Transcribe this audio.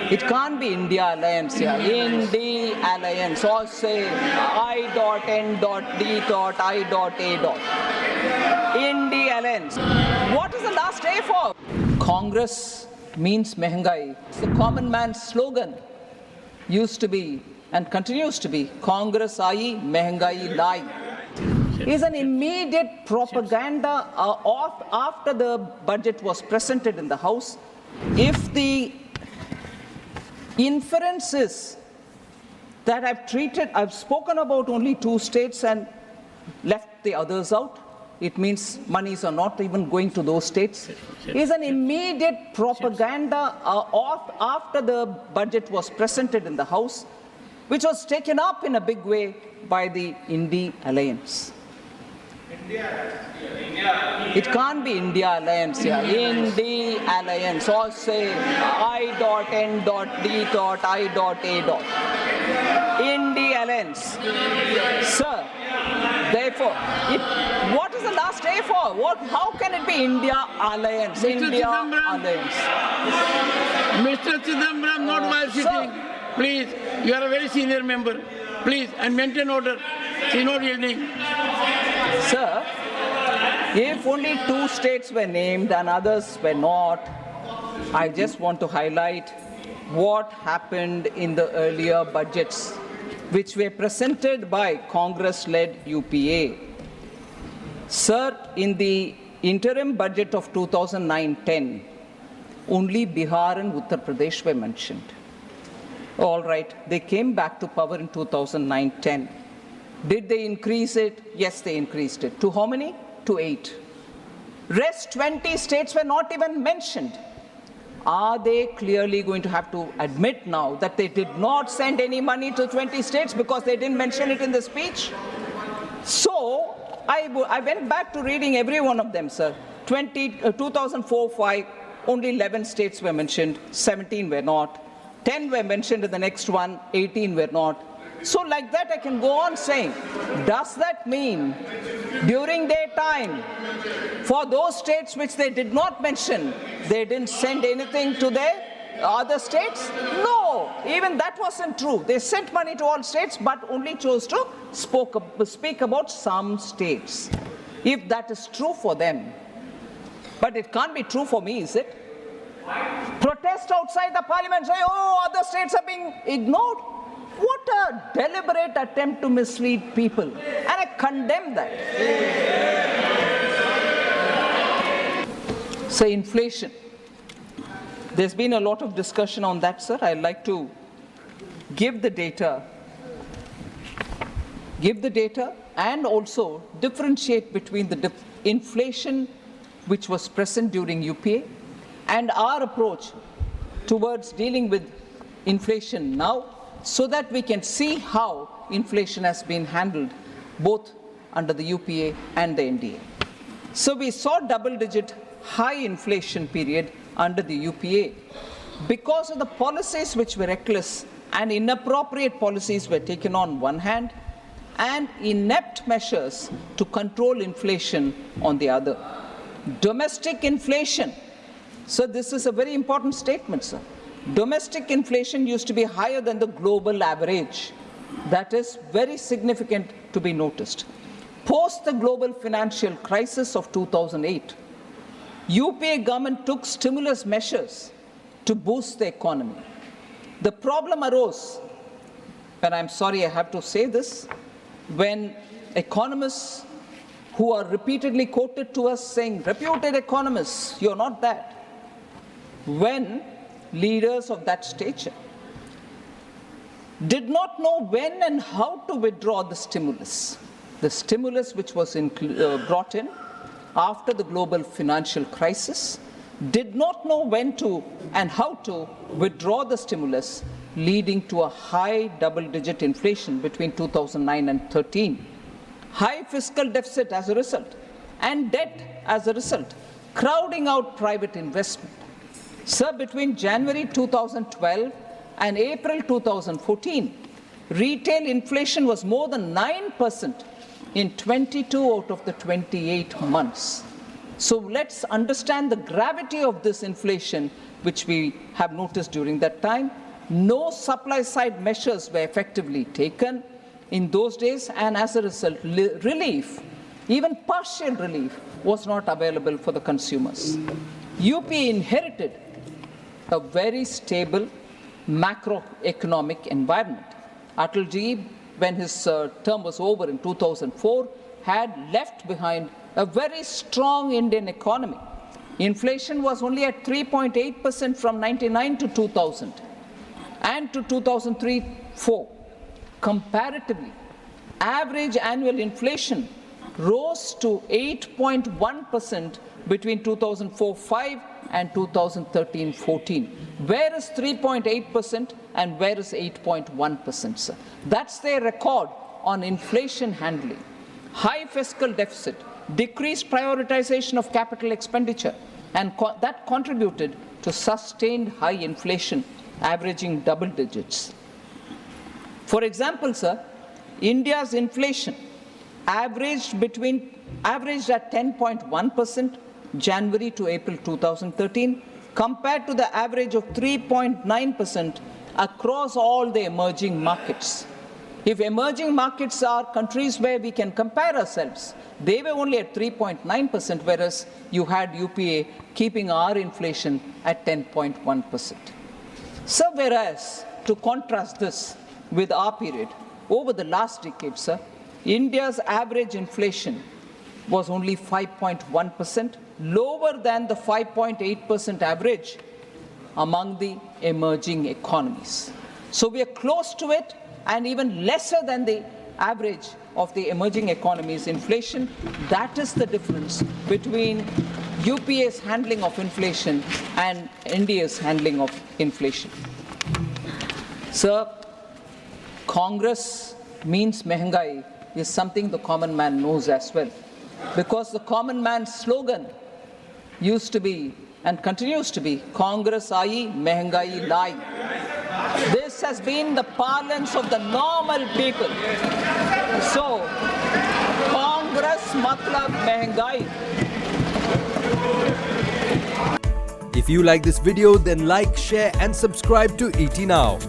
It can't be India alliance here. Indy alliance. Or say I.N.D.I.A. Indy alliance. What is the last A for? Congress means mehengai. The common man's slogan used to be and continues to be Congress aayi, mehengai lai. Is an immediate propaganda after the budget was presented in the House. If the inference is that I've spoken about only 2 states and left the others out, it means monies are not even going to those states. Is an immediate propaganda after the budget was presented in the House, which was taken up in a big way by the Indy alliance. It can't be India alliance here. Indy alliance. Or say I.N.D.I.A. Indy alliance. Sir, therefore, what is the last A for? How can it be India alliance? India alliance. Mr. Sitharaman, not while sitting. Please, you are a very senior member. Please, and maintain order. She is not yielding. Sir, if only 2 states were named and others were not, I just want to highlight what happened in the earlier budgets, which were presented by Congress-led UPA. Sir, in the interim budget of 2009-10, only Bihar and Uttar Pradesh were mentioned. All right, they came back to power in 2009-10. Did they increase it? Yes, they increased it. To how many? To 8. Rest 20 states were not even mentioned. Are they clearly going to have to admit now that they did not send any money to 20 states because they didn't mention it in the speech? So, I went back to reading every one of them, sir. 2004-5, only 11 states were mentioned, 17 were not. 10 were mentioned in the next one, 18 were not. So like that I can go on saying, does that mean during their time, for those states which they did not mention, they didn't send anything to their other states? No, even that wasn't true. They sent money to all states but only chose to speak about some states. If that is true for them, but it can't be true for me, is it? Protest outside the parliament, say, oh, other states are being ignored. What a deliberate attempt to mislead people. And I condemn that. So inflation. There's been a lot of discussion on that, sir. I'd like to give the data and also differentiate between the inflation which was present during UPA and our approach towards dealing with inflation now, so that we can see how inflation has been handled both under the UPA and the NDA. So we saw double-digit high inflation period under the UPA because of the policies which were reckless and inappropriate policies were taken on one hand and inept measures to control inflation on the other. Domestic inflation. So this is a very important statement, sir. Domestic inflation used to be higher than the global average. That is very significant to be noticed. Post the global financial crisis of 2008, UPA government took stimulus measures to boost the economy. The problem arose, and I'm sorry I have to say this, when economists who are repeatedly quoted to us saying, reputed economists, you're not that. When leaders of that stature did not know when and how to withdraw the stimulus which was brought in after the global financial crisis, did not know when to and how to withdraw the stimulus, leading to a high double-digit inflation between 2009 and 13, high fiscal deficit as a result, and debt as a result, crowding out private investment. Sir, between January 2012 and April 2014, retail inflation was more than 9% in 22 out of the 28 months. So let's understand the gravity of this inflation which we have noticed during that time. No supply side measures were effectively taken in those days, and as a result, relief, even partial relief, was not available for the consumers. UP inherited a very stable macroeconomic environment. Atalji, when his term was over in 2004, had left behind a very strong Indian economy. Inflation was only at 3.8% from 99 to 2000 and to 2003-04. Comparatively, average annual inflation rose to 8.1% between 2004-05 and 2013-14. Where is 3.8% and where is 8.1%, sir? That's their record on inflation handling. High fiscal deficit, decreased prioritization of capital expenditure, and that contributed to sustained high inflation, averaging double digits. For example, sir, India's inflation averaged at 10.1% January to April 2013, compared to the average of 3.9% across all the emerging markets. If emerging markets are countries where we can compare ourselves, they were only at 3.9%, whereas you had UPA keeping our inflation at 10.1%. So, whereas, to contrast this with our period, over the last decade, sir, India's average inflation was only 5.1%, lower than the 5.8% average among the emerging economies. So we are close to it and even lesser than the average of the emerging economies' inflation. That is the difference between UPA's handling of inflation and India's handling of inflation. Sir, Congress means mehengai is something the common man knows as well, because the common man's slogan used to be and continues to be Congress aayi, mehengai lai. This has been the parlance of the normal people. So, Congress matlab mehengai. If you like this video, then like, share and subscribe to ET Now.